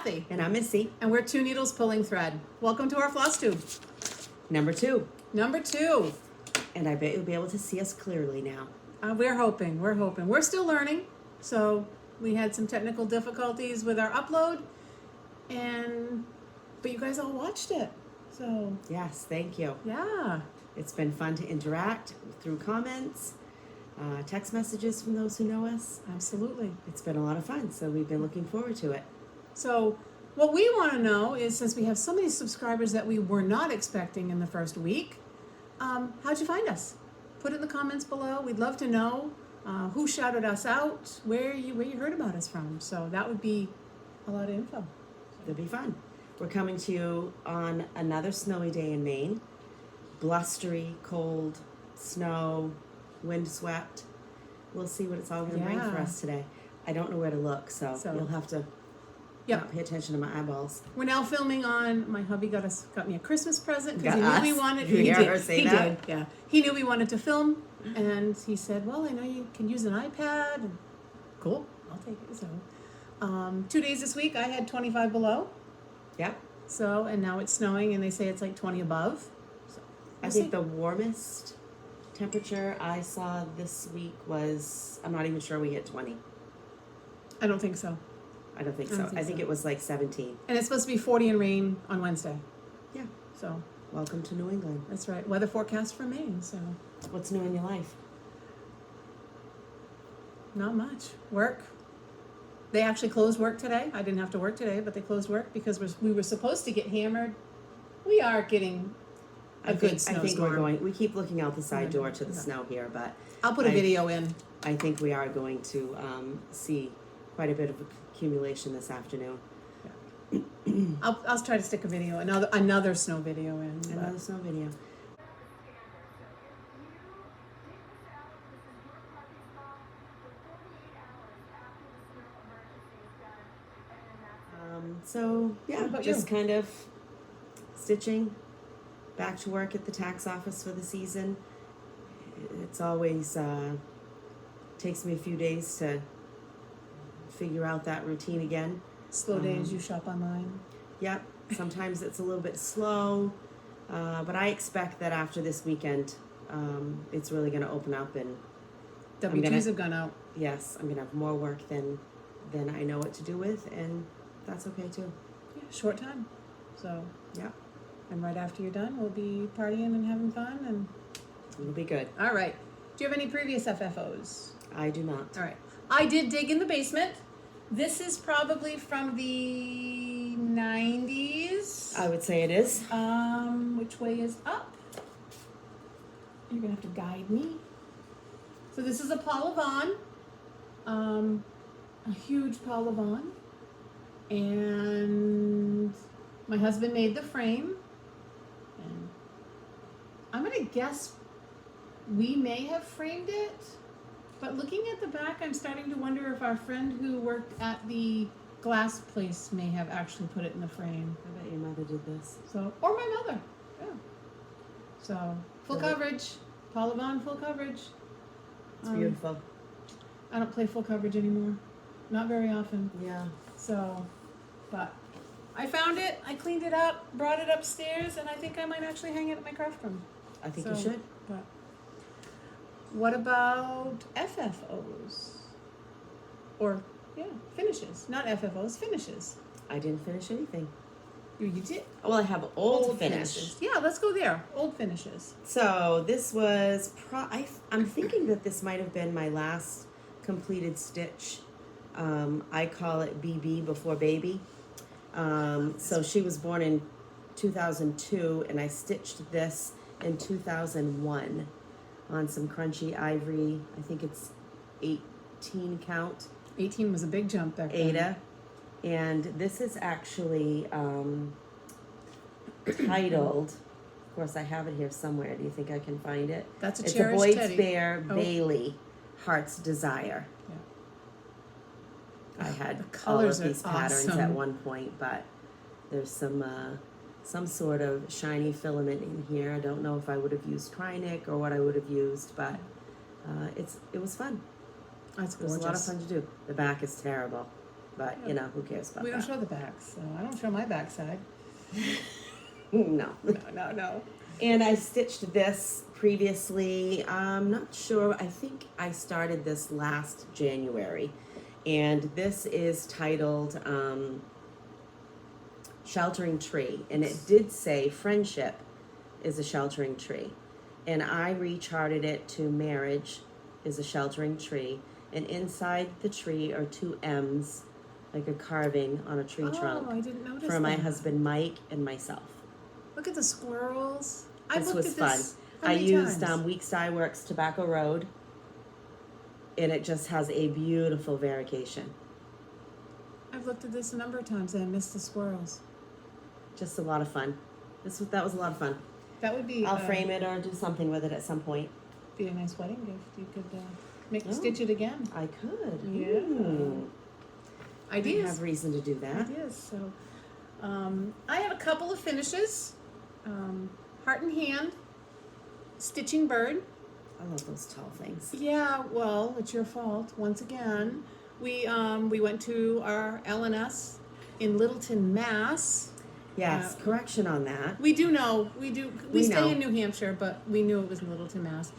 Kathy. And I'm Missy. And we're Two Needles Pulling Thread. Welcome to our Flosstube. Number 2. Number 2. And I bet you'll be able to see us clearly now. We're hoping. We're still learning. So we had some technical difficulties with our upload. But you guys all watched it. So Yes, thank you. yeah. It's been fun to interact through comments, text messages from those who know us. Absolutely. It's been a lot of fun, so we've been looking forward to it. So what we want to know is, since we have so many subscribers that we were not expecting in the first week, how'd you find us? Put it in the comments below. We'd love to know who shouted us out, where you heard about us from. So that would be a lot of info. It'll be fun. We're coming to you on another snowy day in Maine. Blustery, cold, snow, windswept. We'll see what it's all going to bring for us today. I don't know where to look, so you'll have to pay attention to my eyeballs. We're now filming on. My hubby got me a Christmas present because he Got knew us? we wanted. Did you hear her say that? Did. Yeah, he knew we wanted to film, and he said, "Well, I know you can use an iPad." And, cool, I'll take it. So, 2 days this week, I had 25 below. Yep. So, and now it's snowing, and they say it's like 20 above. So, I think the warmest temperature I saw this week was, I'm not even sure we hit 20. I don't think so. I don't think so. I think it was like 17. And it's supposed to be 40 and rain on Wednesday. Yeah. So, Welcome to New England. that's right. Weather forecast for Maine. So, What's new in your life? not much. Work. They actually closed work today. I didn't have to work today, but they closed work because we were supposed to get hammered. We are getting a good snowstorm. I think we're going, we keep looking out the side door to the snow here, but I'll put a video in. I think we are going to see quite a bit of accumulation this afternoon. I'll try to stick a video, another snow video in. Another snow video. So yeah, just kind of stitching, back to work at the tax office for the season. It's always takes me a few days to figure out that routine again. Slow days, you shop online. Yep, sometimes it's a little bit slow, but I expect that after this weekend, it's really going to open up and W-2s have gone out. Yes, I'm going to have more work than I know what to do with, and that's okay too. Yeah, short time. So yeah, and right after you're done, we'll be partying and having fun, and it'll be good. All right. Do you have any previous FFOs? I do not. All right. I did dig in the basement. This is probably from the 90s. I would say it is. Which way is up? You're gonna have to guide me. So this is a Paula Vaughan, a huge Paula Vaughan, and my husband made the frame. And I'm gonna guess we may have framed it. But looking at the back, I'm starting to wonder if our friend who worked at the glass place may have actually put it in the frame. I bet your mother did this. So, or my mother. Yeah. So, full coverage. Paula Vaughan, full coverage. It's beautiful. I don't play full coverage anymore. Not very often. Yeah. So, but I found it, I cleaned it up, brought it upstairs, and I think I might actually hang it at my craft room. I think you should. But what about FFOs? Or, finishes. Not FFOs, finishes. I didn't finish anything. You did? Well, I have old finish. Finishes. Yeah, let's go there. Old finishes. So this was, I'm thinking that this might have been my last completed stitch. I call it BB, before baby. So she was born in 2002, and I stitched this in 2001. On some crunchy ivory. I think it's 18 count. 18 was a big jump back then. Ada. And this is actually titled, of course I have it here somewhere. Do you think I can find it? That's a It's cherished a Boyd's teddy. Bear Bailey, Heart's Desire. Yeah. I had The all colors of these are patterns awesome. at one point, but there's some sort of shiny filament in here. I don't know if I would have used Trynic or what I would have used, but it was fun. That's It was gorgeous. a lot of fun to do. The back is terrible. but you know, who cares about We don't that? show the backs, so I don't show my backside. No. No. And I stitched this previously. I'm not sure. I think I started this last January. And this is titled Sheltering Tree. And it did say friendship is a sheltering tree. And I recharted it to marriage is a sheltering tree. And inside the tree are two M's, like a carving on a tree trunk. Oh, I didn't notice For my that. husband Mike and myself. Look at the squirrels. This was fun. How I many used times? Weeks Dye Works Tobacco Road, and it just has a beautiful variegation. I've looked at this a number of times and I missed the squirrels. Just a lot of fun. That was a lot of fun. That would be. I'll frame it or do something with it at some point. Be a nice wedding gift. You could Oh. stitch it again. I could. Yeah. I Ideas. have reason to do that. Ideas. So, I have a couple of finishes. Heart and hand, stitching bird. I love those tall things. Yeah, well, it's your fault once again. We went to our LNS in Littleton, Mass. Yes, correction on that. We do know. We We stay know. in New Hampshire, but we knew it was in Littleton, Mass.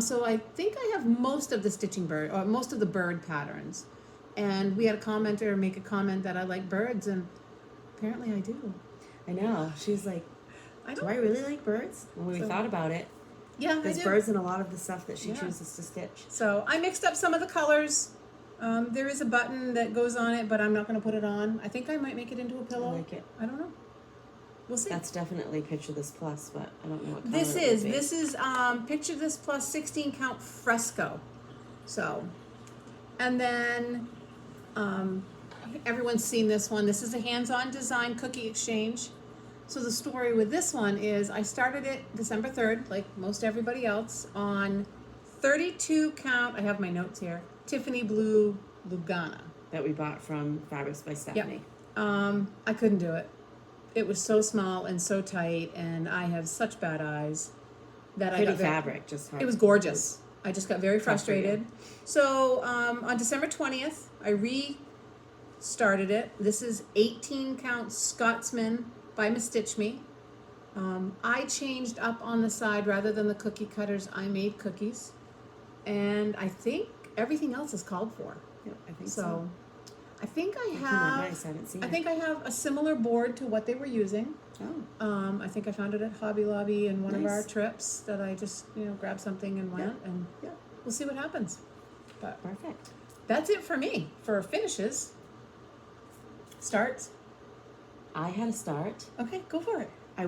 So I think I have most of the stitching bird, or most of the bird patterns. And we had a commenter make a comment that I like birds, and apparently I do. I know. She's like, do I really like birds? When we So- thought about it, Yeah, I there's do. birds in a lot of the stuff that she Yeah. chooses to stitch. So I mixed up some of the colors. There is a button that goes on it, but I'm not going to put it on. I think I might make it into a pillow. I like it. I don't know. We'll see. That's definitely Picture This Plus, but I don't know what color This it would is be. Picture This Plus 16 count fresco. So, and then everyone's seen this one. This is a hands-on design cookie exchange. So the story with this one is I started it December 3rd, like most everybody else, on 32 count. I have my notes here. Tiffany blue Lugana. That we bought from Fabrics by Stephanie. I couldn't do it. It was so small and so tight, and I have such bad eyes that Pretty I got fabric, just hard. It was gorgeous. I just got very Tough for you. frustrated. So on December 20th, I restarted it. This is 18 count Scotsman by Miss Stitch Me. I changed up on the side rather than the cookie cutters. I made cookies, and I think everything else is called for. Yep, I think So I think I Isn't that have. nice? I haven't seen I it. think I have a similar board to what they were using. Oh, I think I found it at Hobby Lobby in one of our Nice. trips that I just, grabbed something and went, and yeah. we'll see what happens. But Perfect. that's it for me for finishes. Starts. I had a start. Okay, go for it. I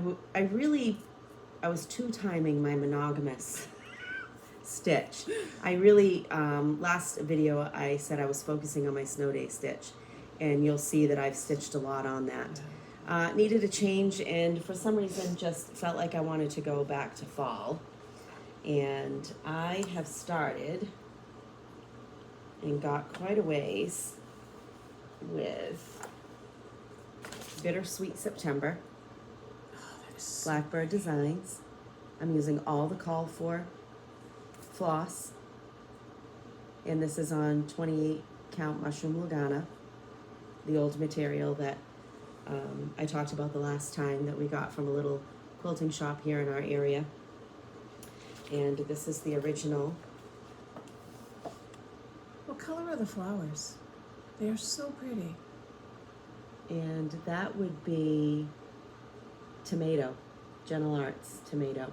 was two-timing my monogamous stitch. I really, last video I said I was focusing on my snow day stitch, and you'll see that I've stitched a lot on that. Needed a change, and for some reason just felt like I wanted to go back to fall. And I have started and got quite a ways with Bittersweet September, Blackbird Designs. I'm using all the call for floss, and this is on 28 count mushroom Lugana, the old material that I talked about the last time that we got from a little quilting shop here in our area. And this is the original. What color are the flowers? They are so pretty. And that would be tomato, Gentle Arts tomato.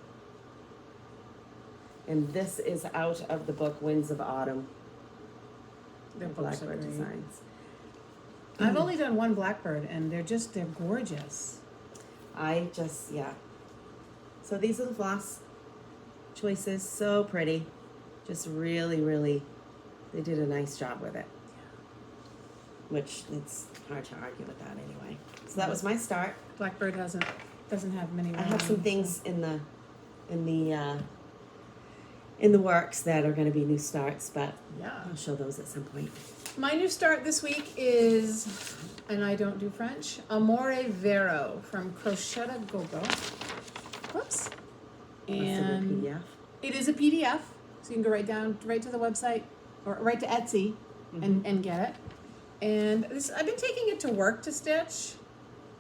And this is out of the book Winds of Autumn, Their books are Blackbird great. Designs. I've only done one blackbird, and they're gorgeous. Yeah. So these are the floss choices, so pretty. Just really, really, they did a nice job with it. Which, it's hard to argue with that anyway. So that was my start. Blackbird doesn't have many. I have some rhymes, things in the works that are going to be new starts, but Yeah. I'll show those at some point. My new start this week is, and I don't do French, Amore Vero from Crocette Gogo. Whoops. That's a good And PDF. it is a PDF, so you can go right to the website or right to Etsy and get it. And this, I've been taking it to work to stitch.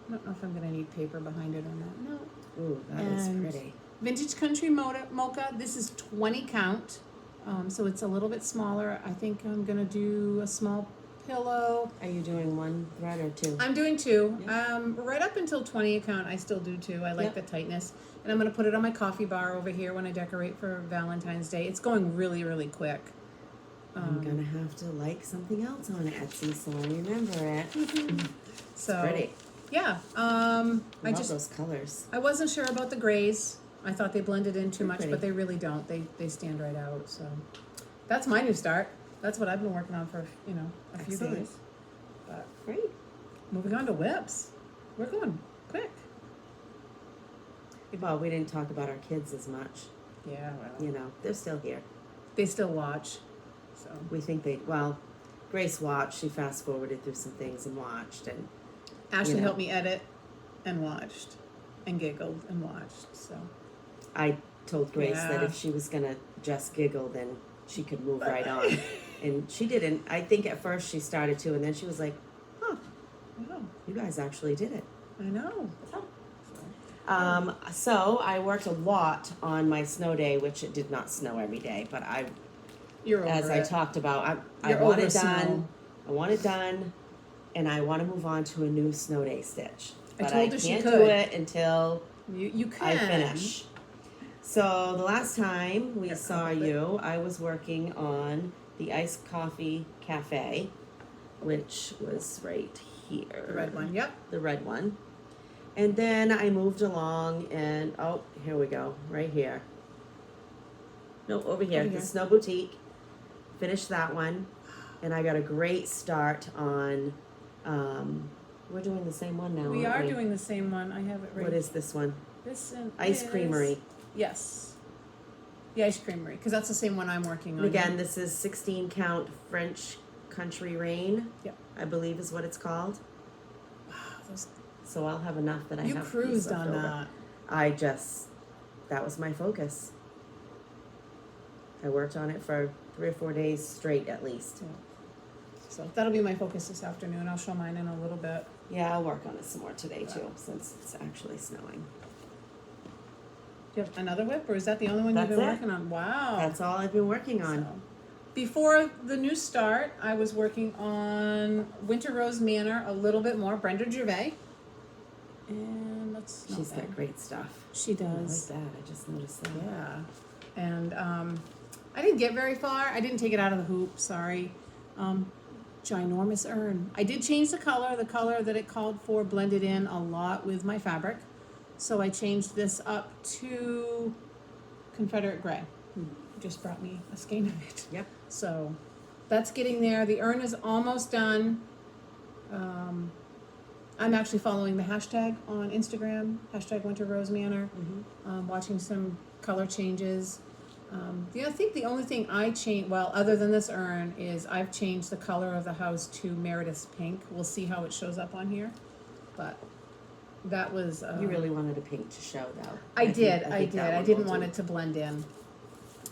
I don't know if I'm gonna need paper behind it or not. No. Ooh, that is And pretty. Vintage Country Mocha. This is 20 count, so it's a little bit smaller. I think I'm gonna do a small pillow. Are you doing one thread or two? I'm doing two. Yeah. Right up until 20 count, I still do two. I like Yep. the tightness. And I'm gonna put it on my coffee bar over here when I decorate for Valentine's Day. It's going really, really quick. I'm gonna have to like something else on Etsy so I remember it. So Pretty. yeah, I I love just those colors. I wasn't sure about the grays. I thought they blended in too They're much, pretty. but they really don't. They stand right out. So that's my new start. That's what I've been working on for a few Excellent. days. But Great. moving on to whips, we're going quick. Well, we didn't talk about our kids as much. Yeah, well, You know, they're still here. they still watch. So We think Grace watched. She fast forwarded through some things and watched, and Ashley know. helped me edit and watched and giggled and watched. So I told Grace that Yeah. if she was gonna just giggle, then she could move right on. And she didn't. I think at first she started to, and then she was like, "Huh, wow, you guys actually did it." I know. So I worked a lot on my snow day, which it did not snow every day, but You're over as I it. talked about, I You're want over it done. snow. I want it done, and I want to move on to a new snow day stitch. I But told her she can't could. do it until You can. I finish. So the last time we Here, saw I'll hold it. you, I was working on the Iced Coffee Cafe, which was right here. The red one. Yep. The red one. And then I moved along and, oh, here we go, right here. No, over here, Over the here. Snow Boutique. Finished that one. And I got a great start on, we're doing the same one now, We aren't are doing the same one. I have it right. What is this one? This Ice is- Creamery. Yes. The Ice Creamery, because that's the same one I'm working on. And again, this is 16 count French Country Rain. Yep. I believe is what it's called. Wow, those, So I'll have enough that I you have. cruised left on over. that. That was my focus. I worked on it for 3 or 4 days straight at least. So that'll be my focus this afternoon. I'll show mine in a little bit. Yeah, I'll work on it some more today too, since it's actually snowing. Do you have another whip, or is that the only one That's you've been it. working on? Wow. That's all I've been working on. So, before the new start, I was working on Winter Rose Manor a little bit more. Brenda Gervais. And that's not She's bad. got great stuff. She I like does. that. I just noticed that. Yeah. And I didn't get very far. I didn't take it out of the hoop, sorry. Ginormous urn. I did change the color that it called for blended in a lot with my fabric. So I changed this up to Confederate gray. Just brought me a skein of it. Yep. So that's getting there. The urn is almost done. I'm actually following the hashtag on Instagram, hashtag Winter Rose Manor, watching some color changes. I think the only thing I changed, well, other than this urn, is I've changed the color of the house to Meredith's pink. We'll see how it shows up on here. But that was... You really wanted a pink to show though. I think did. that I one didn't will want do. it to blend in.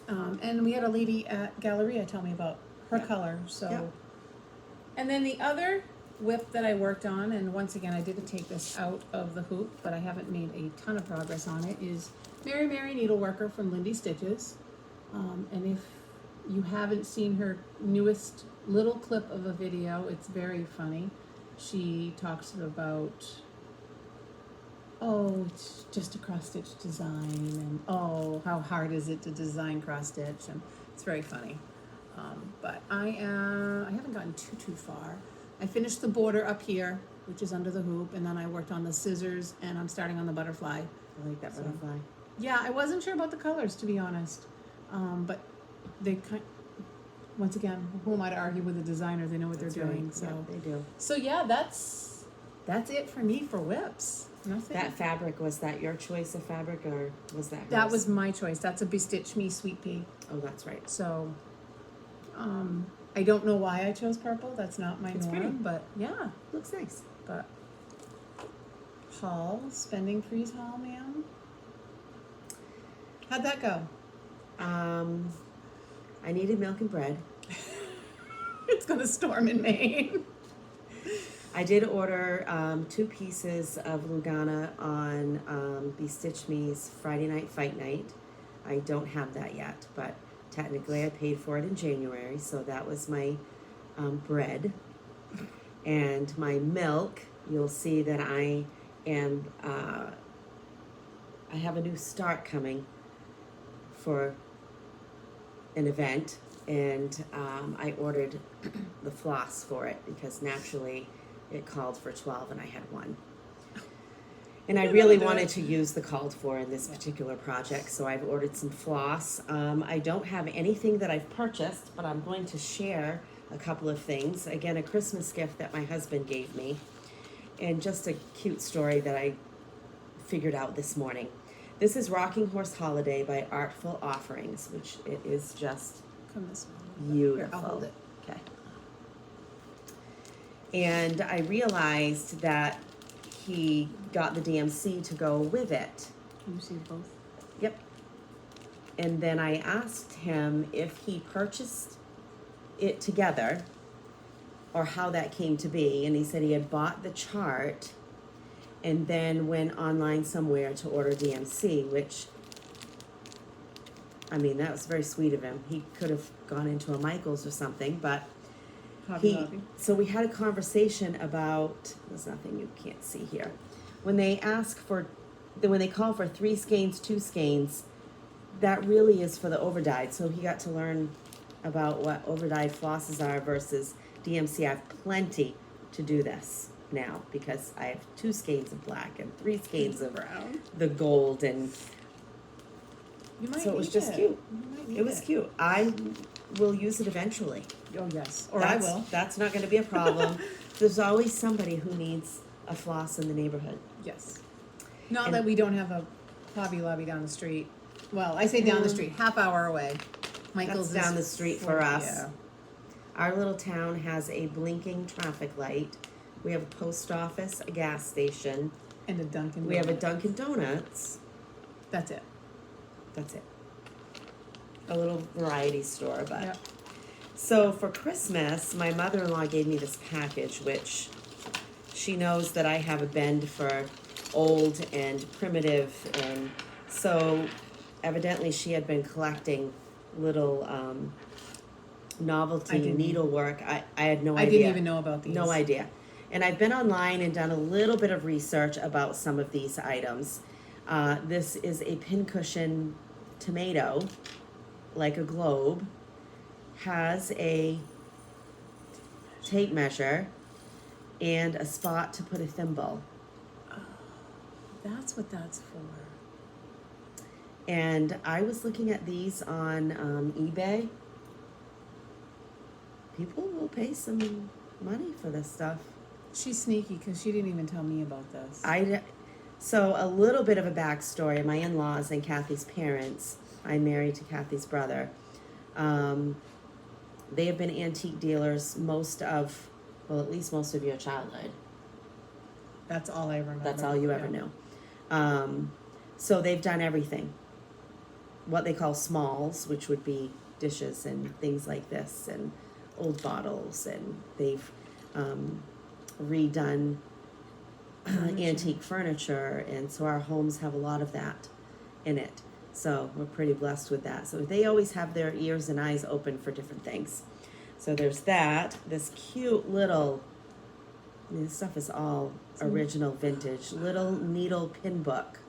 And we had a lady at Galleria tell me about her Yep. color. So, Yep. And then the other whip that I worked on, and once again I didn't take this out of the hoop, but I haven't made a ton of progress on it, is Mary Needleworker from Lindy Stitches. And if you haven't seen her newest little clip of a video, it's very funny. She talks about, oh, it's just a cross-stitch design, and oh, how hard is it to design cross-stitch, and it's very funny. But I haven't gotten too far. I finished the border up here, which is under the hoop, and then I worked on the scissors, and I'm starting on the butterfly. I like that So- butterfly. Yeah, I wasn't sure about the colors, to be honest. But they once again, who am I to argue with a designer? They know what That's they're right. doing. So, Yep, they do. so yeah, that's it for me for whips. Nothing. That fabric, was that your choice of fabric or was that hers? That was my choice. That's a Bestitch Me Sweet Pea. Oh, that's right. So, I don't know why I chose purple. That's not my It's norm. pretty. But yeah, Looks nice. but haul, spending freeze haul, ma'am. How'd that go? I needed milk and bread. It's gonna storm in Maine. I did order 2 pieces of Lugana on BStitch Me's Friday Night Fight Night. I don't have that yet, but technically I paid for it in January, so that was my bread. And my milk, you'll see that I am, I have a new start coming for an event, and I ordered the floss for it because naturally it called for 12 and I had 1. And I really wanted to use the called for in this particular project, so I've ordered some floss. I don't have anything that I've purchased, but I'm going to share a couple of things. Again, a Christmas gift that my husband gave me, and just a cute story that I figured out this morning. This is Rocking Horse Holiday by Artful Offerings, which it is just Come this way. beautiful. Here, I'll hold it. Okay. And I realized that he got the DMC to go with it. Can you see both? Yep. And then I asked him if he purchased it together or how that came to be. And he said he had bought the chart and then went online somewhere to order DMC, which, I mean, that was very sweet of him. He could have gone into a Michael's or something, but Hobby Lobby. so we had a conversation about, there's nothing you can't see here. When they call for 3 skeins, 2 skeins, that really is for the overdyed. So he got to learn about what overdyed flosses are versus DMC. I have plenty to do this now because I have 2 skeins of black and 3 skeins of Brown. the gold, and You might so it was need just cute. You might need It was cute. I will use it eventually. Oh, yes. Or I will. That's not going to be a problem. There's always somebody who needs a floss in the neighborhood. Yes. Not And- that we don't have a Hobby Lobby down the street. Well, I say down the street, half hour away. Michael's That's is down the street for 40, us. Yeah. Our little town has a blinking traffic light. We have a post office, a gas station. And a Dunkin'. We have a Donuts. Dunkin' Donuts. That's it. That's it. A little variety store, but. Yep. So for Christmas, my mother-in-law gave me this package, which she knows that I have a bend for old and primitive, and so evidently she had been collecting little novelty needlework. I had no idea. I didn't even know about these. No idea. And I've been online and done a little bit of research about some of these items. This is a pincushion tomato, like a globe, has a tape measure and a spot to put a thimble. That's what that's for. And I was looking at these on eBay. People will pay some money for this stuff. She's sneaky because she didn't even tell me about this. So a little bit of a backstory. My in-laws and Kathy's parents, I'm married to Kathy's brother. They have been antique dealers at least most of your childhood. That's all I remember. That's all you ever knew. So they've done everything. What they call smalls, which would be dishes and things like this, and old bottles, and they've redone antique furniture, and so our homes have a lot of that in it. So we're pretty blessed with that. So they always have their ears and eyes open for different things. So there's that. This cute little, this stuff is all original vintage, little needle pin book.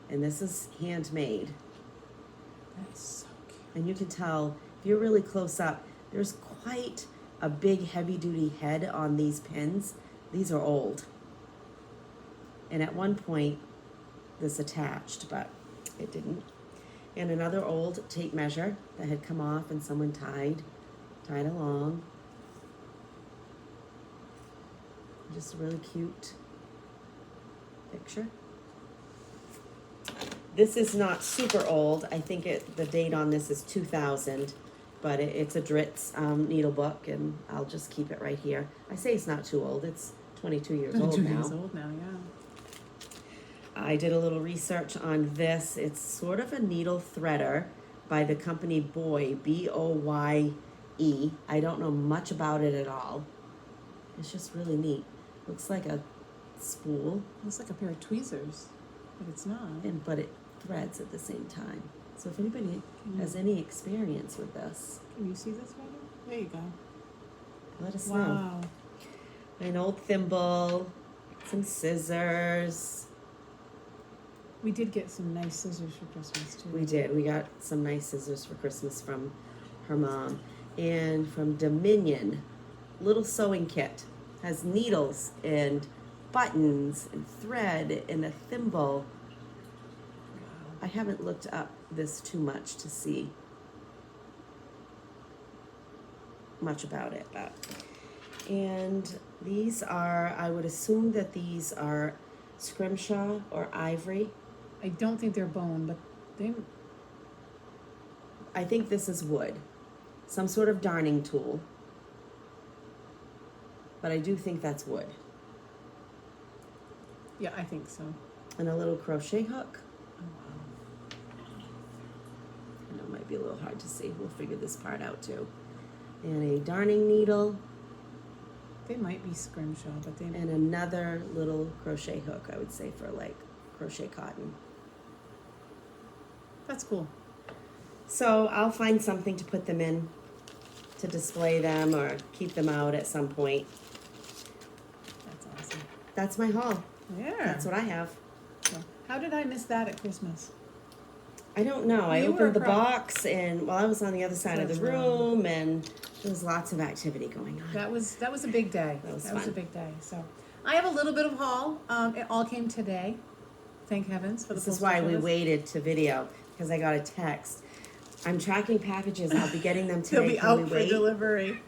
And this is handmade. That's so cute. And you can tell, if you're really close up, there's quite a big heavy duty head on these pins. These are old. And at one point, this attached, but it didn't. And another old tape measure that had come off and someone tied along. Just a really cute picture. This is not super old. I think the date on this is 2000, but it's a Dritz needle book, and I'll just keep it right here. I say it's not too old. It's 22 years old 22 now. years old now, yeah. I did a little research on this. It's sort of a needle threader by the company Boye, B-O-Y-E. I don't know much about it at all. It's just really neat. Looks like a spool, Looks like a pair of tweezers, but it's not. but it threads at the same time. So if anybody Can you, has any experience with this, can you see this right here? There you go. let us know. Wow. An old thimble, some scissors. We did get some nice scissors for Christmas too. We did. We got some nice scissors for Christmas from her mom. And from Dominion, little sewing kit. Has needles and buttons and thread and a thimble. I haven't looked up this too much to see much about it. And these are, I would assume that these are scrimshaw or ivory. I don't think they're bone, but they. I think this is wood. Some sort of darning tool. But I do think that's wood. Yeah, I think so. And a little crochet hook. Oh wow. I know it might be a little hard to see. We'll figure this part out too. And a darning needle. They might be scrimshaw, but they. And another little crochet hook, I would say, for like crochet cotton. That's cool. So I'll find something to put them in, to display them or keep them out at some point. That's awesome. That's my haul. Yeah. That's what I have. So, how did I miss that at Christmas? I don't know. I You were opened the pro- box and while I was on the other side of the That's right. room and there was lots of activity going on. That was a big day. That was a fun. big day. So, I have a little bit of haul. It all came today. Thank heavens for This the is why we postal service. waited to video because I got a text. I'm tracking packages. I'll be getting them today. They'll be Can out we for wait? delivery.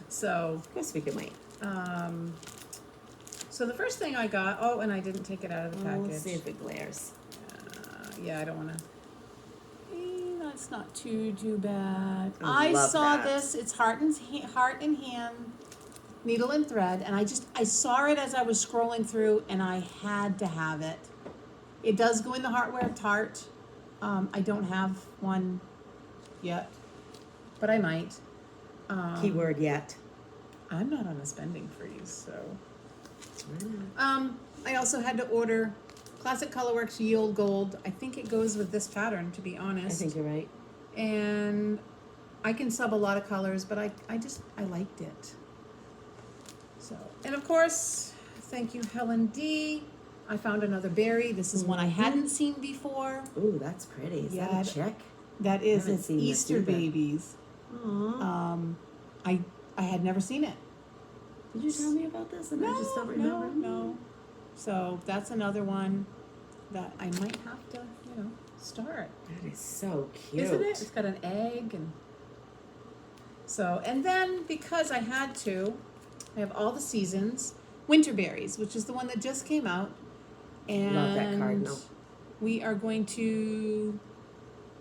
So, Of course we can wait. so the first thing I got. Oh, and I didn't take it out of the Oh, package. let's see if it glares. Yeah, I don't want to. That's not too bad. I I love saw that. this. It's heart and hand, needle and thread, and I saw it as I was scrolling through, and I had to have it. It does go in the Heartwear Tart. I don't have one yet, but I might. Keyword yet. I'm not on a spending freeze, so. Mm. I also had to order Classic Colorworks Yield Gold. I think it goes with this pattern, to be I honest. think you're right. And I can sub a lot of colors, but I liked it. So, and of course, thank you, Helen D. I found another berry. This is one I hadn't seen before. Ooh, that's pretty. Is Yeah, that a chick? That is, Haven't it's seen this Easter either. babies. Aww. I had never seen it. Did you tell me about this and I just don't remember? No. So that's another one that I might have to, start. That is so cute. Isn't it? It's got an egg and so, and then because I had to, I have all the seasons, winter berries, which is the one that just came out. And Love that cardinal. we are going to,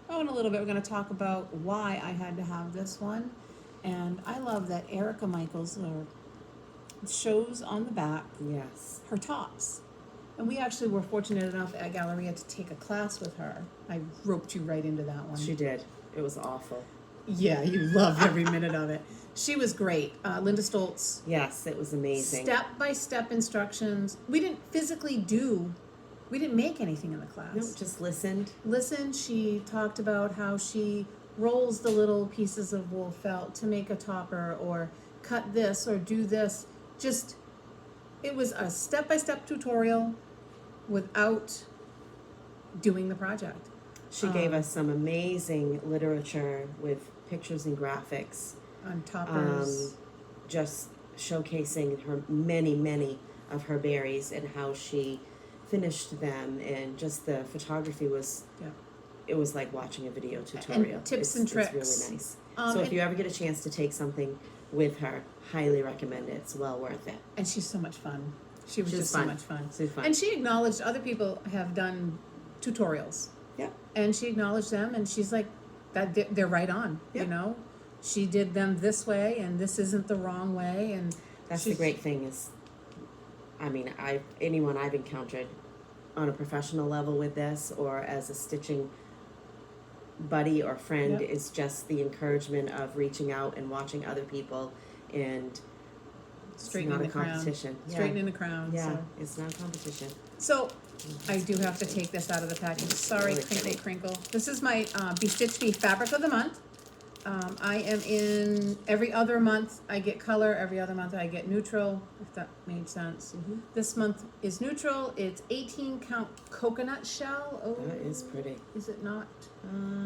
in a little bit, we're going to talk about why I had to have this one. And I love that Erica Michaels shows on the back Yes. her tops. And we actually were fortunate enough at Galleria to take a class with her. I roped you right into that one. She did. It was awful. Yeah, you loved every minute of it. She was great. Linda Stoltz. Yes, it was amazing. Step-by-step instructions. We didn't make anything in the class. No, just listened. Listen, she talked about how she rolls the little pieces of wool felt to make a topper or cut this or do this. It was a step-by-step tutorial without doing the project. She gave us some amazing literature with pictures and graphics, On toppers. just showcasing her many of her berries and how she finished them, and just the photography was, Yeah. it was like watching a video tutorial. And tips It's- and tricks. It's really nice. and So if you ever get a chance to take something with her, highly recommend it. It's well worth it. And she's so much fun. She was She's just fun. so much fun. She's fun. And she acknowledged other people have done tutorials. Yep. And she acknowledged them, and she's like, that they're right on. Yep. She did them this way, and this isn't the wrong way, and That's the great thing is, anyone I've encountered on a professional level with this or as a stitching buddy or friend Yep. is just the encouragement of reaching out and watching other people and straightening not the a crown. competition. Yeah. Straightening the crown. Yeah, So. it's not a competition. So I do have to take this out of the package. Sorry, Really crinkle, pretty. crinkle. This is my BStitch Me fabric of the month. I am in every other month I get color, every other month I get neutral, if that made sense. Mm-hmm. This month is neutral. It's 18 count coconut shell. Oh, That is pretty. is it not?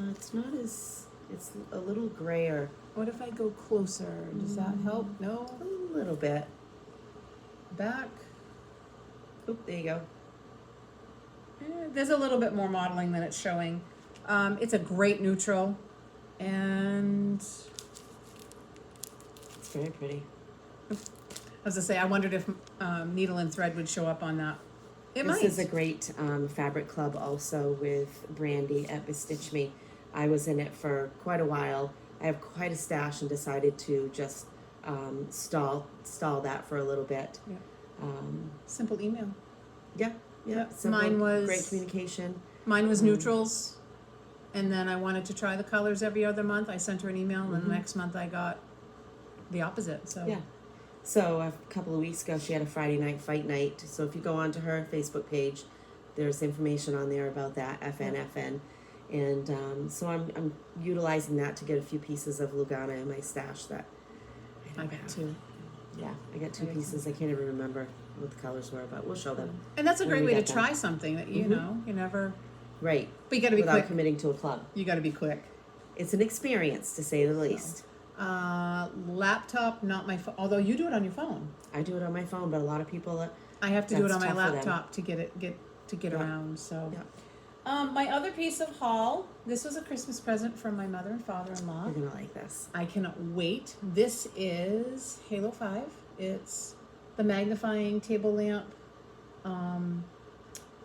It's not as, it's a little grayer. What if I go closer? Does that help? No? A little bit. Back? Oop, there you go. There's a little bit more modeling than it's showing. It's a great neutral. And It's very pretty. as I say, I wondered if needle and thread would show up on that. It might. This is a great fabric club also with Brandy at BeStitch Me. I was in it for quite a while. I have quite a stash and decided to just stall that for a little bit. Yeah. Um, Simple email. yeah, Yep. simple, Mine was great communication. Mine was neutrals, and then I wanted to try the colors every other month. I sent her an email, and then the next month I got the opposite. So Yeah. So a couple of weeks ago, she had a Friday night fight night. So if you go onto her Facebook page, there's information on there about that, FNFN. And so I'm utilizing that to get a few pieces of Lugana in my stash that I got two. Yeah, I got two pieces. I can't even remember what the colors were, but we'll show them. And that's a when great we way to get them. try something that you know you never. Right. But you got to be Without quick. committing to a club. You got to be quick. It's an experience, to say the least. Laptop, not my phone. Although you do it on your phone. I do it on my phone, but a lot of people. I have to do it That's on my tough for them. laptop to get around. So. Yeah. My other piece of haul. This was a Christmas present from my mother and father-in-law. You're gonna like this. I cannot wait. This is Halo 5. It's the magnifying table lamp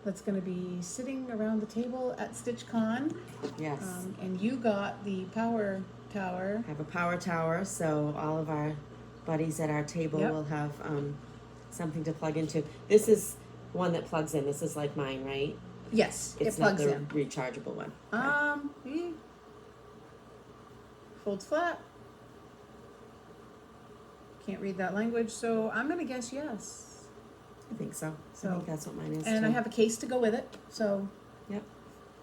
that's going to be sitting around the table at StitchCon. Yes. And you got the power tower. I have a power tower, so all of our buddies at our table Yep. will have something to plug into. This is one that plugs in. This is like mine, right? Yes, It's it plugs not in. the rechargeable one. Folds flat. Can't read that language, so I'm going to guess yes. I think so. So- I think that's what mine is And too. I have a case to go with it, so Yep.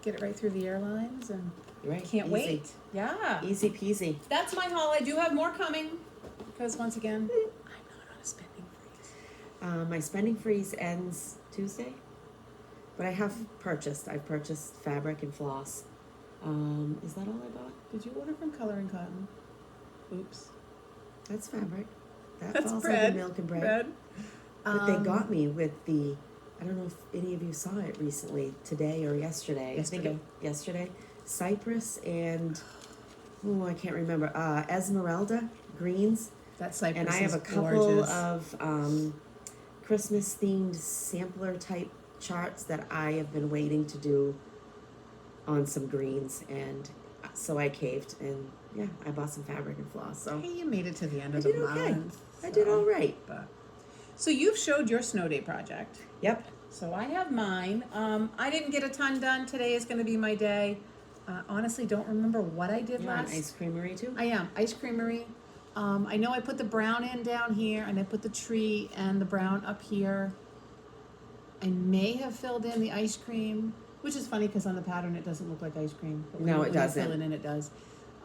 get it right through the airlines and You're right. can't Easy. wait. Yeah. Easy peasy. That's my haul. I do have more coming because once again, I'm not on a spending freeze. My spending freeze ends Tuesday, but I've purchased fabric and floss. Is that all I bought? Did you order from Color and Cotton? Oops. That's fabric. That That's falls bread. under milk and bread. But they Um, got me with the, I don't know if any of you saw it recently, today or yesterday. I think yesterday. Cypress and, I can't remember, Esmeralda greens. That cypress And I have is a couple gorgeous. of Christmas themed sampler type charts that I have been waiting to do on some greens, and so I caved, and yeah, I bought some fabric and floss. So Hey, you made it to the end I of the did okay. month. I did so- all right. But, so you've showed your snow day project. Yep. So I have mine. I didn't get a ton done. Today is going to be my day. Honestly, don't remember what I did You're on last. ice creamery too. I am ice creamery. I know I put the brown in down here, and I put the tree and the brown up here. I may have filled in the ice cream, which is funny because on the pattern it doesn't look like ice cream. But No, when it you doesn't. fill it in, it does.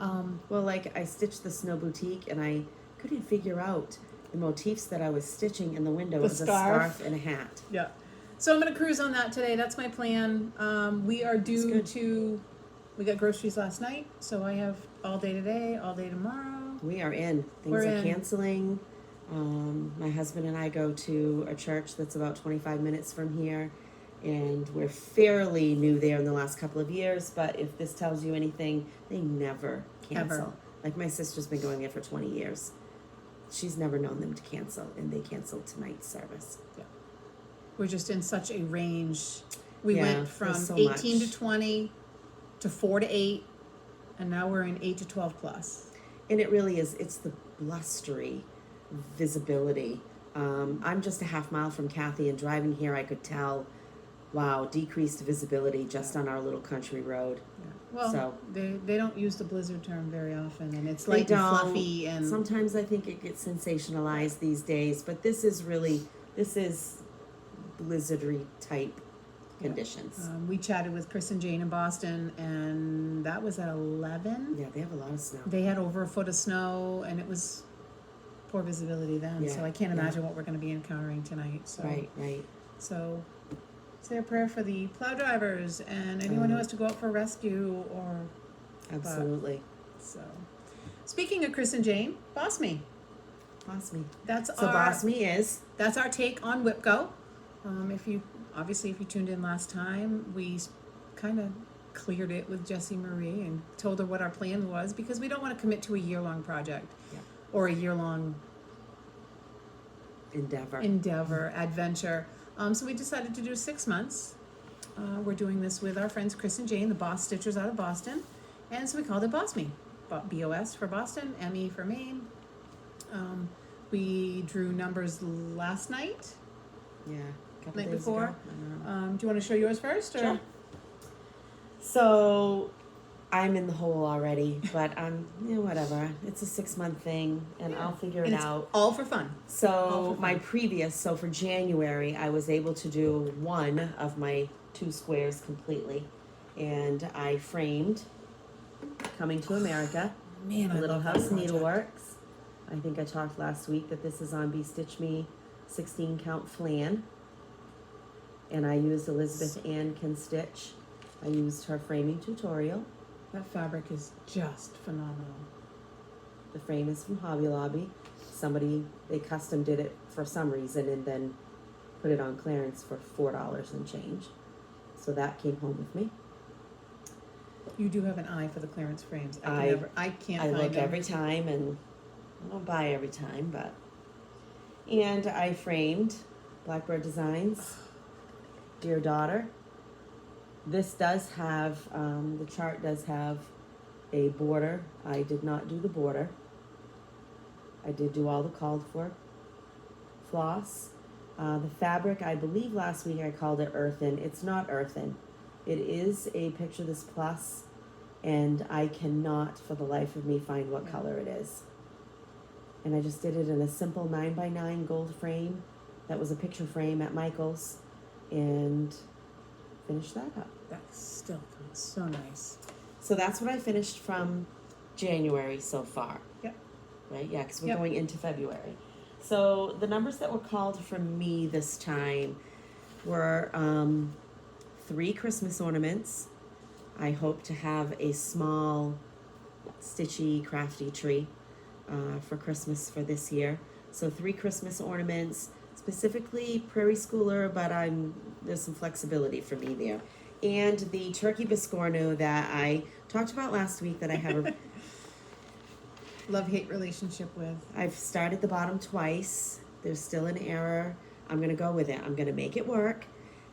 Well, like I stitched the Snow Boutique, and I couldn't figure out the motifs that I was stitching in the window. The It was scarf. a scarf and a hat. Yeah. So I'm going to cruise on that today. That's my plan. We are due good. to, we got groceries last night, so I have all day today, all day tomorrow. We are in. Things We're are in. canceling. My husband and I go to a church that's about 25 minutes from here, and we're fairly new there in the last couple of years, but if this tells you anything, they never cancel. Ever. Like my sister's been going there for 20 years. She's never known them to cancel, and they canceled tonight's service. We're just in such a range. We Yeah, went from there's so 18 much. to 20 to 4 to 8, and now we're in 8 to 12 plus. And it really is, it's the blustery visibility. I'm just a half mile from Kathy, and driving here I could tell wow, decreased visibility just on our little country road. Yeah. Well, So- they don't use the blizzard term very often, and it's They light and don't. fluffy and Sometimes I think it gets sensationalized these days, but this is blizzardy type conditions. we chatted with Chris and Jane in Boston, and that was at 11. Yeah, they have a lot of snow. They had over a foot of snow, and it was poor visibility then. Yeah, So I can't yeah. imagine what we're going to be encountering tonight. So, Right. So say a prayer for the plow drivers and anyone who has to go out for rescue or Absolutely. so. Speaking of Chris and Jane, BOSME. BOSME. That's So our BOSME is that's our take on WhipGo. If you tuned in last time, we kind of cleared it with Jessie Marie and told her what our plan was because we don't want to commit to a year-long project or a year-long endeavor, adventure. So we decided to do 6 months. We're doing this with our friends Chris and Jane, the BosStitchers out of Boston. And so we called it BOSME. BOS for Boston, ME for Maine. We drew numbers last night. Yeah. Night before. Do you want to show yours first? Or? Sure. So I'm in the hole already, but whatever. It's a 6-month thing, and I'll figure And it it's out. all for fun. So for January, I was able to do one of my 2 squares completely, and I framed Coming to America, Man, I Little love that House project. Needleworks. I think I talked last week that this is on Stitch Me 16 count flan, and I used Elizabethanncanstitch. I used her framing tutorial. That fabric is just phenomenal. The frame is from Hobby Lobby. They custom did it for some reason and then put it on clearance for $4 and change. So that came home with me. You do have an eye for the clearance frames. I can't I find look them. every time, and I don't buy every time, but. And I framed Blackbird Designs, Dear Daughter. This does have, the chart does have a border. I did not do the border. I did do all the called for floss. The fabric, I believe last week I called it earthen. It's not earthen. It is a Picture This Plus, and I cannot for the life of me find what color it is. And I just did it in a simple 9x9 gold frame. That was a picture frame at Michael's, and finished that up. That still looks so nice. So that's what I finished from January so far. Yep. Right? Yeah, because we're Yep. going into February. So the numbers that were called from me this time were 3 Christmas ornaments. I hope to have a small stitchy, crafty tree for Christmas for this year. So 3 Christmas ornaments, specifically Prairie Schooler, but there's some flexibility for me there. And the turkey Biscornu that I talked about last week that I have a Love-hate relationship with. I've started the bottom twice. There's still an error. I'm going to go with it. I'm going to make it work.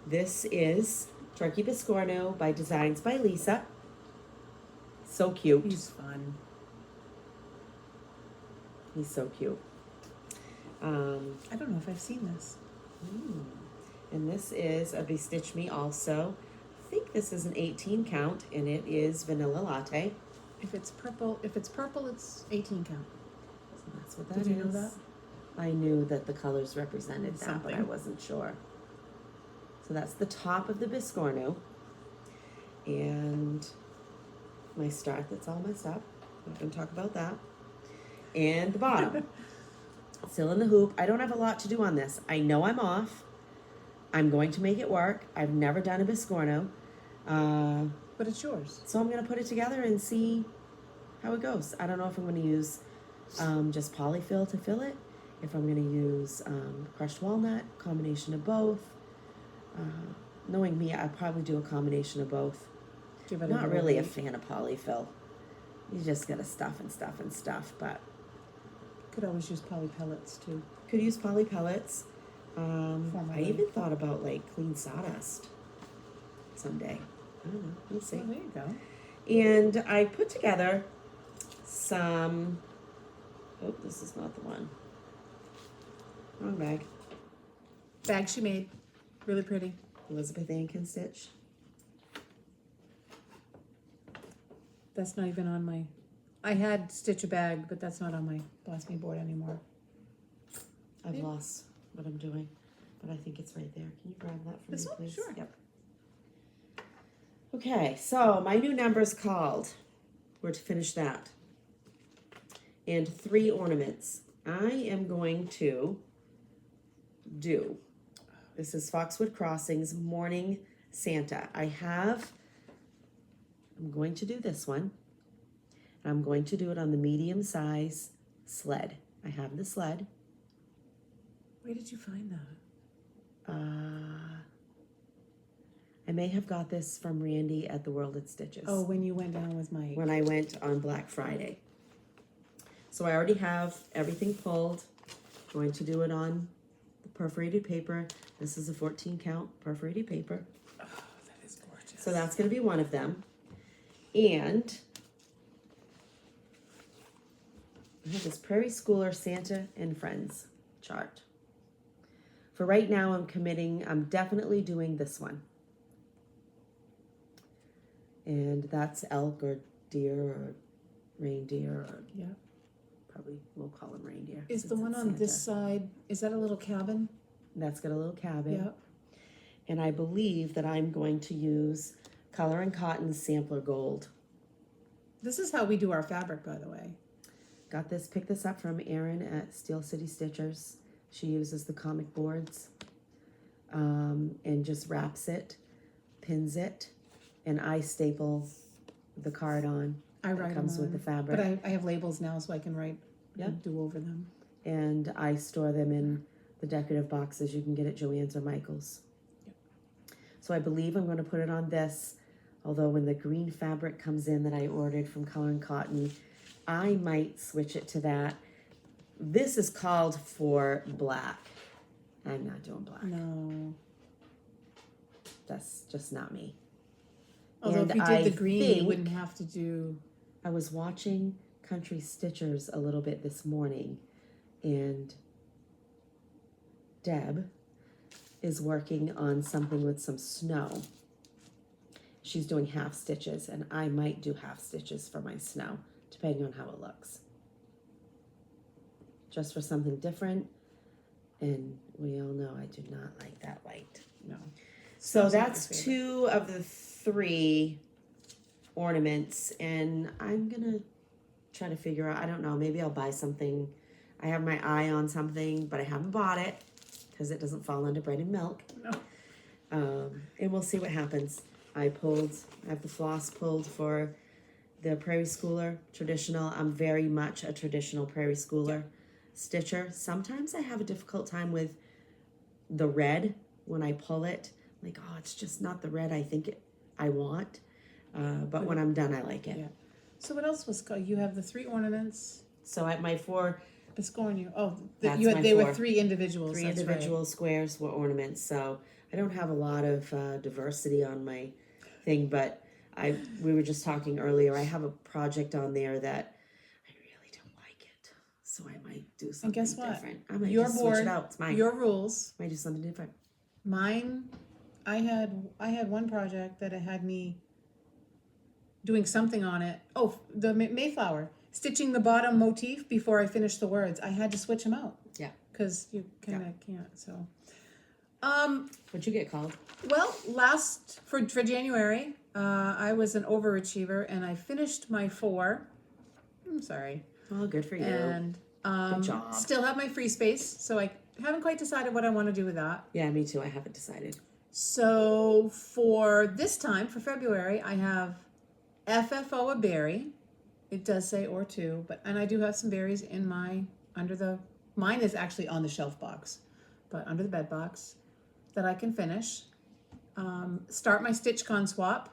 This is Turkey Biscornu by Designs by Lisa. So cute. He's fun. He's so cute. I don't know if I've seen this. And this is a BosStitch Me also. I think this is an 18 count, and it is Vanilla Latte. If it's purple, it's 18 count. So that's what that is. Did you know that? I knew that the colors represented that, but I Something. wasn't sure. So that's the top of the Biscornu. And my start that's all messed up. Not going to talk about that. And the bottom. Still in the hoop. I don't have a lot to do on this. I know I'm off. I'm going to make it work. I've never done a Biscornu. But it's yours. So I'm going to put it together and see how it goes. I don't know if I'm going to use just polyfill to fill it, if I'm going to use crushed walnut, combination of both. Knowing me, I'll probably do a combination of both. Give it Not really a fan of polyfill. You just got to stuff and stuff and stuff, but Could always use poly pellets too. could use poly pellets. I Formerly. even thought about like clean sawdust someday. I don't know. We'll see. Oh, there you go. And I put together some, oh, this is not the one. Wrong bag. Bag she made. Really pretty. Elizabethanncanstitch. That's not even on my, I had Stitch a Bag, but that's not on my BOSME board anymore. I've Yeah. lost what I'm doing, but I think it's right there. Can you grab that for This me, one? please? Sure. Yep. Okay, so my new number's called. We're to finish that. And 3 ornaments. I am going to do, this is Foxwood Crossings Morning Santa. I'm going to do this one. I'm going to do it on the medium size sled. I have the sled. Where did you find that? I may have got this from Randy at the World at Stitches. Oh, when you went down with Mike. When I went on Black Friday. So I already have everything pulled. Going to do it on the perforated paper. This is a 14 count perforated paper. Oh, that is gorgeous. So that's going to be one of them. And I have this Prairie Schooler Santa and Friends chart. For right now, I'm definitely doing this one. And that's elk or deer or reindeer or Yeah. probably we'll call them reindeer. Is the since one it's on this Santa. side, is that a little cabin? That's got a little cabin. Yeah. And I believe that I'm going to use Color and Cotton Sampler Gold. This is how we do our fabric, by the way. Picked this up from Erin at Steel City Stitchers. She uses the comic boards and just wraps it, pins it, and I staple the card on. I write It comes them with on. the fabric. But I have labels now, so I can write Yeah. and do over them. And I store them in the decorative boxes you can get at Joann's or Michael's. Yep. So I believe I'm going to put it on this, although when the green fabric comes in that I ordered from Color and Cotton, I might switch it to that. This is called for black. I'm not doing black. No. That's just not me. Although And if you did I the green, you think- wouldn't have to do. I was watching Country Stitchers a little bit this morning, and Deb is working on something with some snow. She's doing half stitches, and I might do half stitches for my snow, depending on how it looks. Just for something different, and we all know I do not like that white. No. So Snow's not that's your favorite. 2 of the 3 ornaments, and I'm gonna try to figure out, I don't know, maybe I'll buy something. I have my eye on something, but I haven't bought it because it doesn't fall under bread and milk. No. And we'll see what happens. I have the floss pulled for the Prairie Schooler traditional. I'm very much a traditional Prairie Schooler stitcher. Sometimes I have a difficult time with the red when I pull it. Like, oh, it's just not the red I think I want. But when I'm done, I like it. Yeah. So what else was you have the 3 ornaments. So at my 4 Biscornu. Oh, That's you my had, they 4. were 3 individuals. 3 that's individual squares were ornaments. So I don't have a lot of diversity on my thing, but we were just talking earlier. I have a project on there that I really don't like it, so I might do something guess what? different. I might Your just board, switch it out. It's mine. Your rules. Might do something different. Mine, I had one project that it had me doing something on it. Oh, the Mayflower. Stitching the bottom motif before I finished the words. I had to switch them out. Yeah. Because you kind of can't, so. What'd you get called? Well, for January, I was an overachiever and I finished my 4. I'm sorry. Oh, good for you. And Good job. still have my free space, so I haven't quite decided what I want to do with that. Yeah, me too. I haven't decided. So for this time, for February, I have FFO a berry. It does say or 2, and I do have some berries in mine is actually on the shelf box, but under the bed box that I can finish. Start my StitchCon swap.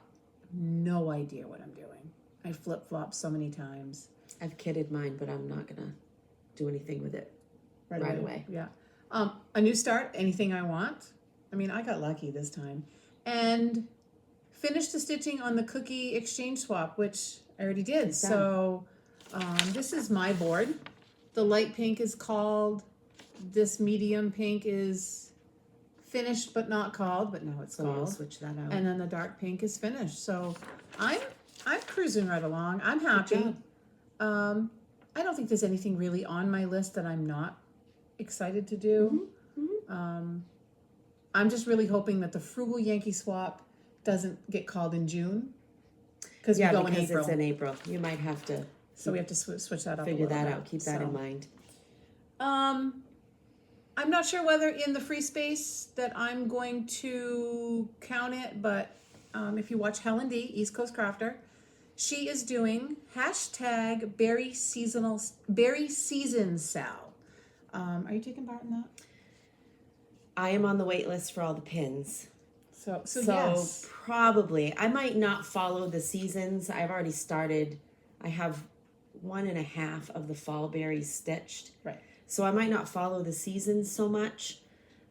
No idea what I'm doing. I flip-flop so many times. I've kitted mine, but I'm not gonna do anything with it right away. Yeah. A new start, anything I want. I mean, I got lucky this time. And finished the stitching on the cookie exchange swap, which I already did. It's done. So this is my board. The light pink is called, this medium pink is finished but not called, but now it's So we'll called. switch that out. And then the dark pink is finished. So I'm cruising right along. I'm happy. job. I don't think there's anything really on my list that I'm not excited to do. I'm just really hoping that the Frugal Yankee Swap doesn't get called in June. Because we go in April. It's in April. You might have to So we have to switch that up. figure that out. Keep that in mind. I'm not sure whether in the free space that I'm going to count it, but if you watch Helen D, East Coast Crafter, she is doing hashtag berry season sal. Are you taking part in that? I am on the wait list for all the pins. So yes. Probably. I might not follow the seasons. I've already started. I have 1.5 of the fall berries stitched. Right. So I might not follow the seasons so much.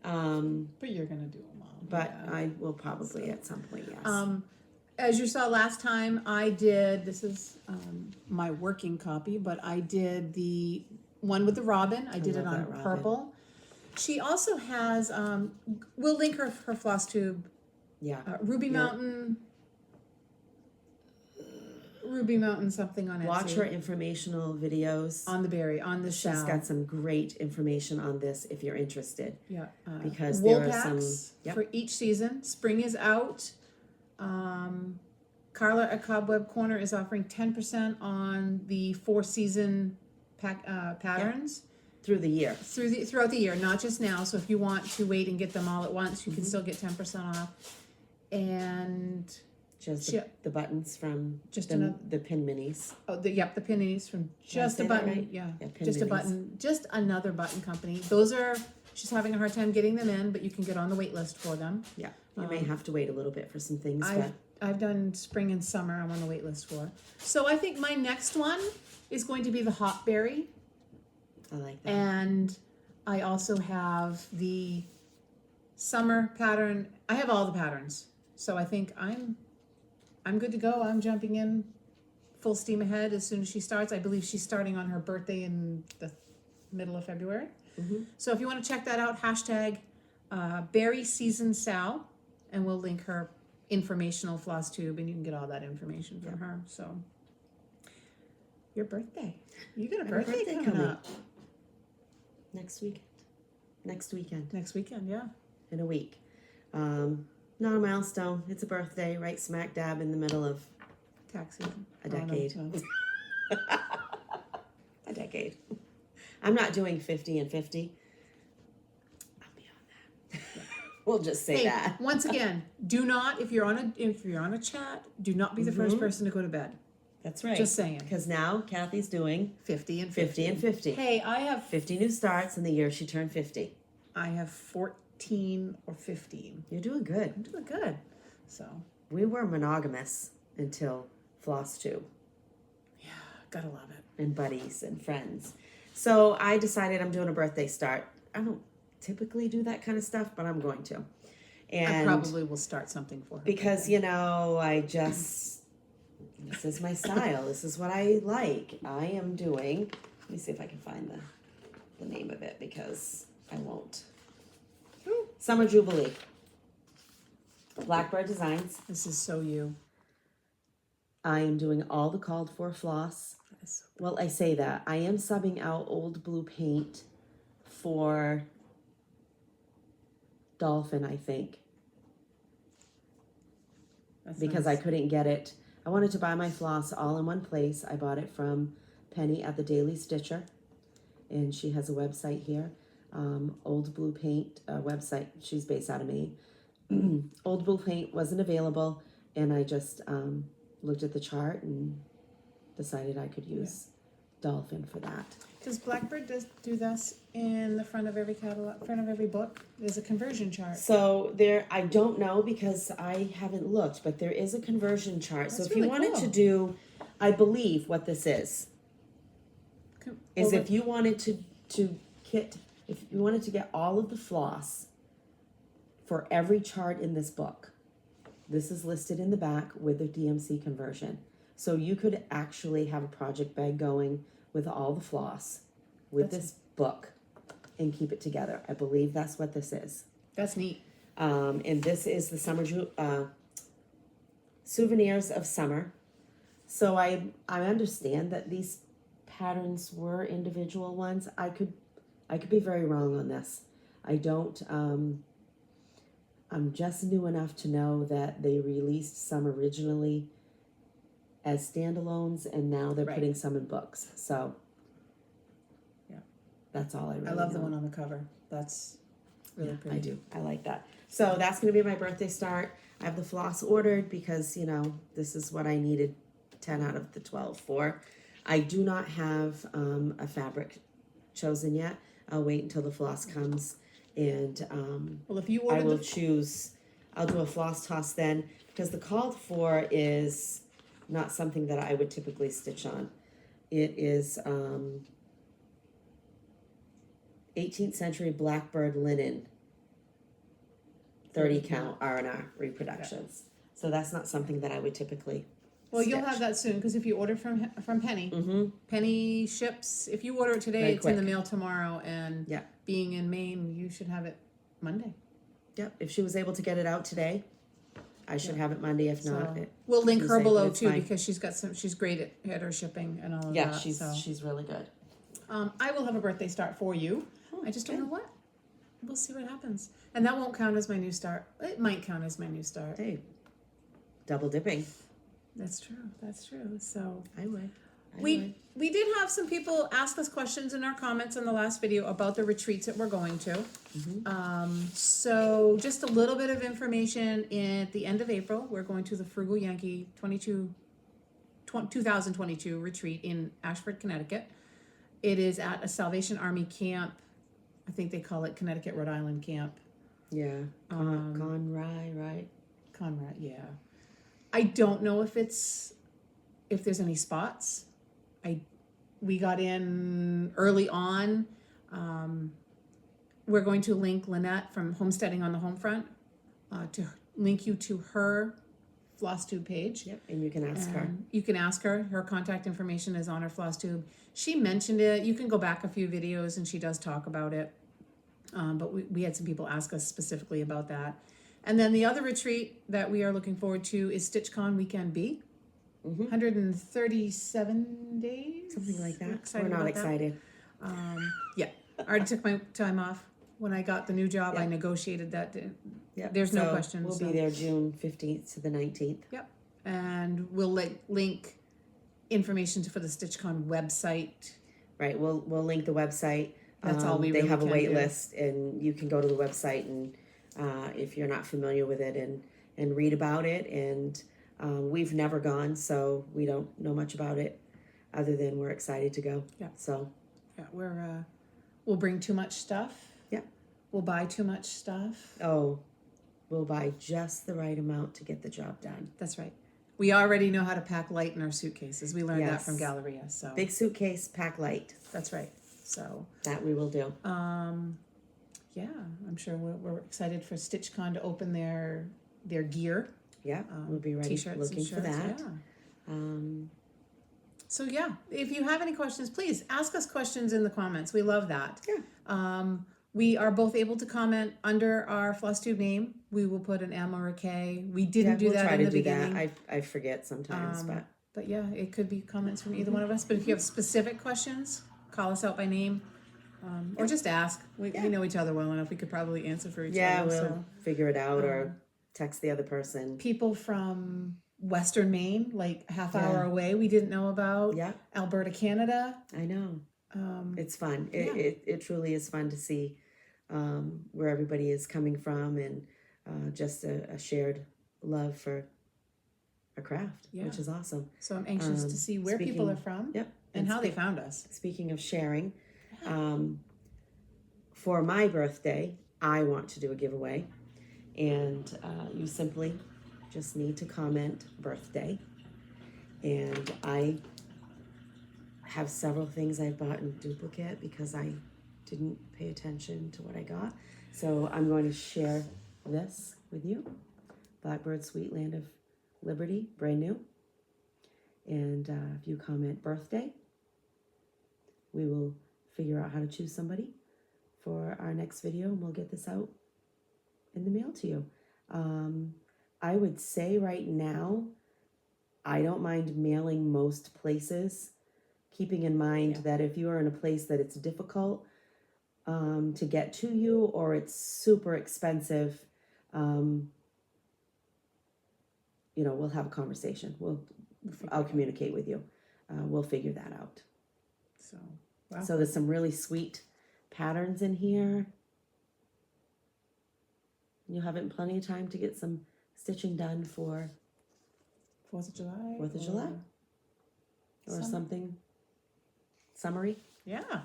But you're going to do them all. But yeah. I will probably at some point, yes. As you saw last time, I did, this is my working copy, but I did the one with the robin. I did it on purple. She also has, we'll link her Flosstube. Yeah. Ruby Mountain something on Etsy. Watch her informational videos. On the berry, on the shell. She's got some great information on this if you're interested. Yeah. Because wool there are packs for each season. Spring is out. Carla at Cobweb Corner is offering 10% on the 4-season patterns. Yeah. Through the year. Throughout the year, not just now. So if you want to wait and get them all at once, you can still get 10% off. And just the buttons from just the pin minis. Oh, the pin minis from Just a Button. Right? Yeah, Just minis. A Button. Just another button company. Those are, she's having a hard time getting them in, but you can get on the wait list for them. Yeah, you may have to wait a little bit for some things. I've done spring and summer. I'm on the wait list for. So I think my next one is going to be the hot berry. I like that. And I also have the summer pattern. I have all the patterns. So I think I'm good to go. I'm jumping in full steam ahead as soon as she starts. I believe she's starting on her birthday in the middle of February. So if you want to check that out, hashtag berry season sal, and we'll link her informational Flosstube, and you can get all that information from her. So your birthday. You got a birthday coming up. Next weekend. Next weekend, yeah. In a week. Not a milestone. It's a birthday, right smack dab in the middle of tax season. A decade. No. A decade. I'm not doing 50 and 50. I'm beyond that. We'll just say that. Once again, do not, if you're on a chat, do not be the first person to go to bed. That's right. Just saying. Because now Kathy's doing 50 and 50 and 50. Hey, I have 50 new starts in the year she turned 50. I have 14 or 15. You're doing good. I'm doing good. So we were monogamous until Flosstube. Yeah, gotta love it. And buddies and friends. So I decided I'm doing a birthday start. I don't typically do that kind of stuff, but I'm going to. And I probably will start something for her. Because, this is my style. This is what I like. I am doing, let me see if I can find the name of it because I won't. Summer Jubilee. Blackbird Designs. This is so you. I am doing all the called for floss. Well, I say that. I am subbing out old blue paint for Dolphin, I think. That's because nice. I couldn't get it. I wanted to buy my floss all in one place. I bought it from Penny at the Daily Stitcher. And she has a website here. Old Blue Paint website. She's based out of Maine. Old Blue Paint wasn't available. And I just looked at the chart and decided I could use Dolphin for that. Does Blackbird do this in the front of every catalog, front of every book? There's a conversion chart. So I don't know because I haven't looked, but there is a conversion chart. That's so if really you wanted cool. to do, I believe what this is if you wanted if you wanted to get all of the floss for every chart in this book, this is listed in the back with the DMC conversion. So you could actually have a project bag going with all the floss with this book and keep it together. I believe that's what this is. That's neat. And this is the summer souvenirs of summer. So I understand that these patterns were individual ones. I could be very wrong on this. I don't. I'm just new enough to know that they released some originally as standalones, and now they're Right. putting some in books. So Yeah. that's all I really I love the know. one on the cover. That's really pretty. I do. I like that. So that's going to be my birthday start. I have the floss ordered because, you know, this is what I needed 10 out of the 12 for. I do not have a fabric chosen yet. I'll wait until the floss comes, and Well, if you I order will choose. I'll do a floss toss then, because the called for is not something that I would typically stitch on. It is 18th century Blackbird linen, 30 count R&R reproductions. So that's not something that I would typically Well, you'll stitch. have that soon, because if you order from Penny, Mm-hmm. Penny ships. If you order it today, Very it's in the quick. mail tomorrow, and Yeah. being in Maine, you should have it Monday. Yep. If she was able to get it out today, I should have it Monday. If not, So we'll link her Tuesday, below but it's too, fine. because she's great at her shipping and all of yeah, that. she's really good. I will have a birthday start for you. I just don't good. know what. We'll see what happens, and that won't count as my new start. It might count as my new start. Hey, double dipping. That's true. That's true. So I would. we did have some people ask us questions in our comments in the last video about the retreats that we're going to. So just a little bit of information. At the end of April, we're going to the Frugal Yankee 2022 retreat in Ashford, Connecticut. It is at a Salvation Army camp. I think they call it Connecticut, Rhode Island camp. Yeah. Conrad, right? Conrad, yeah. I don't know if there's any spots. We got in early on. We're going to link Lynette from Homesteading on the Homefront to link you to her Flosstube page. Yep. And you can ask her. You can ask her. Her contact information is on her Flosstube. She mentioned it. You can go back a few videos, and she does talk about it. But we had some people ask us specifically about that. And then the other retreat that we are looking forward to is StitchCon Weekend B. 137 days. Something like that. We're We're not about excited. Yeah, I already took my time off. When I got the new job, I Yeah. negotiated that. Yep. There's no So question. We'll so- be there June 15th to the 19th. Yep. And we'll link information for the StitchCon website. Right. We'll link the website. That's all we They really have a can wait do. list, and you can go to the website and if you're not familiar with it and read about it. And we've never gone, so we don't know much about it, other than we're excited to go. Yeah. So Yeah, we'll bring too much stuff. Yep. We'll buy too much stuff. we'll buy just the right amount to get the job done. That's right. We already know how to pack light in our suitcases. We learned that Yes. from Galleria. So Big suitcase, pack light. that's right. So That we will do. yeah, I'm sure we're excited for StitchCon to open their gear. Yeah, we'll be ready T-shirts looking and for shirts, that. Yeah. Um, So yeah, if you have any questions, please ask us questions in the comments. We love that. Yeah. We are both able to comment under our Flosstube name. We will put an M or a K. We didn't do we'll that try in to the do beginning. that. I forget sometimes, But yeah, it could be comments from either one of us. But if you have specific questions, call us out by name, or just ask. We know each other well enough. We could probably answer for each yeah, other. we'll So figure it out or text the other person. people from Western Maine, like a half hour Yeah. away, we didn't know about. Yeah, Alberta, Canada. I know. It's fun. yeah. It truly is fun to see where everybody is coming from, and just a shared love for a craft, Yeah. which is awesome. So I'm anxious to see where people are from Yep. and how they found us. Speaking of sharing, for my birthday, I want to do a giveaway, and you simply just need to comment birthday, and I have several things I bought in duplicate because I didn't pay attention to what I got. So I'm going to share this with you. Blackbird Sweet Land of Liberty, brand new. And if you comment birthday, we will figure out how to choose somebody for our next video, and we'll get this out in the mail to you. I would say right now, I don't mind mailing most places, keeping in mind that if you are in a place that it's difficult to get to you, or it's super expensive, you know, we'll have a conversation. I'll communicate with you. We'll figure that out. So, wow. So there's some really sweet patterns in here. You'll have it in plenty of time to get some stitching done for 4th of July. 4th of July. Or something summery. Yeah.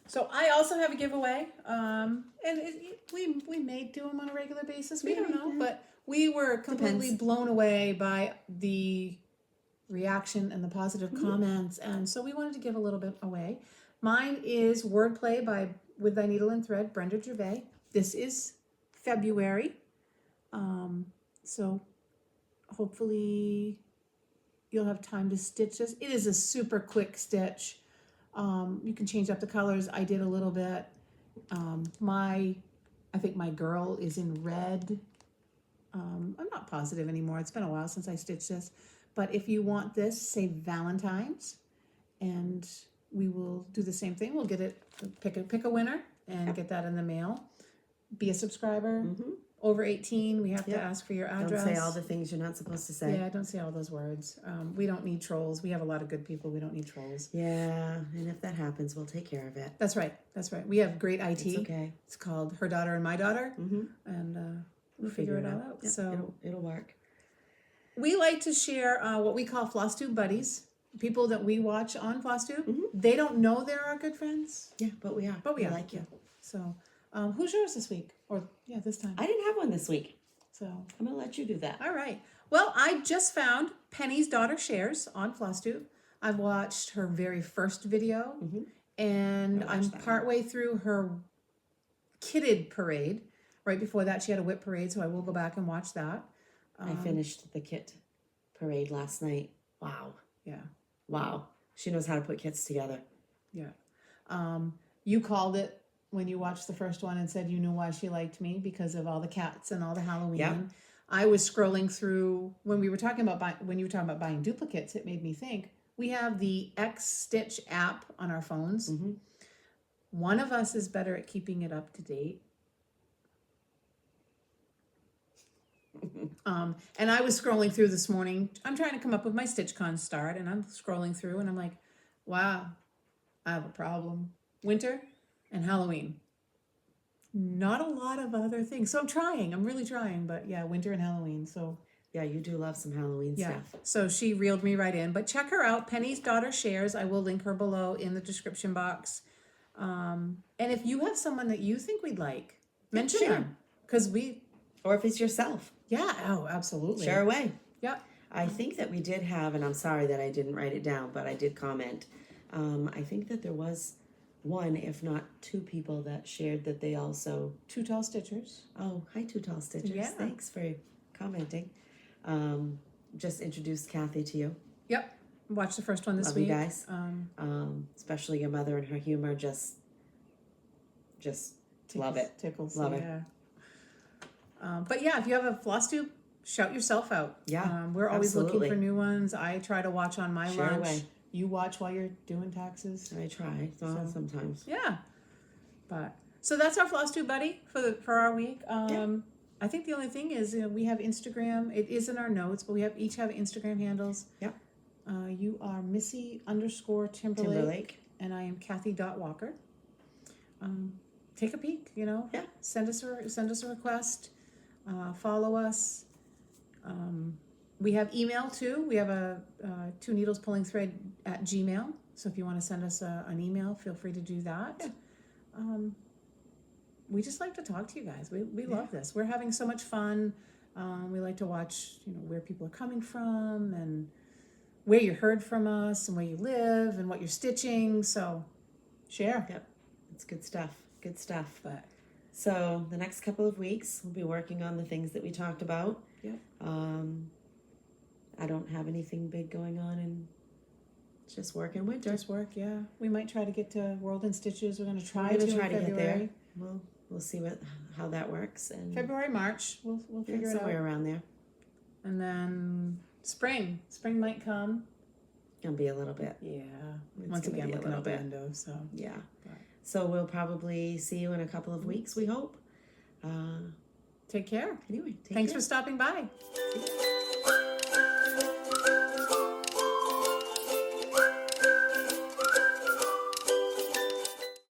So I also have a giveaway, and we may do them on a regular basis. We don't know, but we were completely blown away by the reaction and the positive comments, and so we wanted to give a little bit away. Mine is Wordplay by With Thy Needle and Thread, Brenda Gervais. This is February, so hopefully you'll have time to stitch this. It is a super quick stitch. You can change up the colors. I did a little bit. I think my girl is in red. I'm not positive anymore. It's been a while since I stitched this. But if you want this, say Valentine's, and we will do the same thing. We'll get it, pick a winner and get that in the mail. Be a subscriber. Over 18, we have to ask for your address. Don't say all the things you're not supposed to say. Yeah, don't say all those words. We don't need trolls. We have a lot of good people. We don't need trolls. Yeah, and if that happens, we'll take care of it. That's right. That's right. We have great IT. It's okay. It's called Her Daughter and My Daughter, and we'll figure it all out. Yep, So it'll work. we like to share what we call Flosstube buddies. People that we watch on Flosstube. They don't know they're our good friends. Yeah, but we are. But we are. like you. So, who's yours this week? Or this time. I didn't have one this week. So I'm gonna let you do that. all right. Well, I just found Penny's Daughter Shares on Flosstube. I've watched her very first video, and I'm partway through her kitted parade. Right before that, she had a whip parade, so I will go back and watch that. I finished the kit parade last night. Wow. Yeah. Wow. She knows how to put kits together. Yeah. You called it when you watched the first one and said you knew why she liked me because of all the cats and all the Halloween. Yep. I was scrolling through when we were talking about when you were talking about buying duplicates. It made me think we have the X Stitch app on our phones. One of us is better at keeping it up to date. And I was scrolling through this morning. I'm trying to come up with my StitchCon start, and I'm scrolling through, and I'm like, wow, I have a problem. Winter and Halloween. Not a lot of other things. So I'm trying. I'm really trying. But yeah, winter and Halloween. So Yeah, you do love some Halloween stuff. So she reeled me right in. But check her out. Penny's Daughter Shares. I will link her below in the description box. And if you have someone that you think we'd like, mention them. Because Or if it's yourself. Yeah. Oh, absolutely. Share away. Yeah. I think that we did have, and I'm sorry that I didn't write it down, but I did comment. I think that there was one, if not two people that shared that they also... Two Tall Stitchers. Oh, hi, Two Tall Stitchers. Yeah. Thanks for commenting. Just introduced Kathy to you. Yep. Watch the first one this Love week. you guys. Especially your mother and her humor. Just love it. Tickles. Love it. But yeah, if you have a Flosstube, shout yourself out. Yeah, we're always absolutely. looking for new ones. I try to watch on my Share lunch. away. You watch while you're doing taxes. I try. Sometimes. Yeah. But so that's our Flosstube buddy for our week. I think the only thing is we have Instagram. It is in our notes, but we each have Instagram handles. Yep. You are Missy_Timberlake. And I am Kathy.Walker. Take a peek, Yeah. Send us a request. Follow us. We have email too. We have a twoneedlespullingthread at Gmail. So if you want to send us an email, feel free to do that. Yeah. We just like to talk to you guys. We love this. We're having so much fun. We like to watch, where people are coming from and where you heard from us and where you live and what you're stitching. So share. Yep. It's good stuff. Good stuff. But so the next couple of weeks, we'll be working on the things that we talked about. Yep. I don't have anything big going on, and it's just work and winter. Just work, yeah. We might try to get to World in Stitches. We're going to try to in get there. we'll see how that works. And February, March, we'll figure it out. somewhere around there. And then spring might come. It'll be a little bit. Yeah. It's Once gonna again, be a looking little out the bit. window. So Yeah. But- So we'll probably see you in a couple of weeks, we hope. Take care. Anyway, take Thanks care. for stopping by.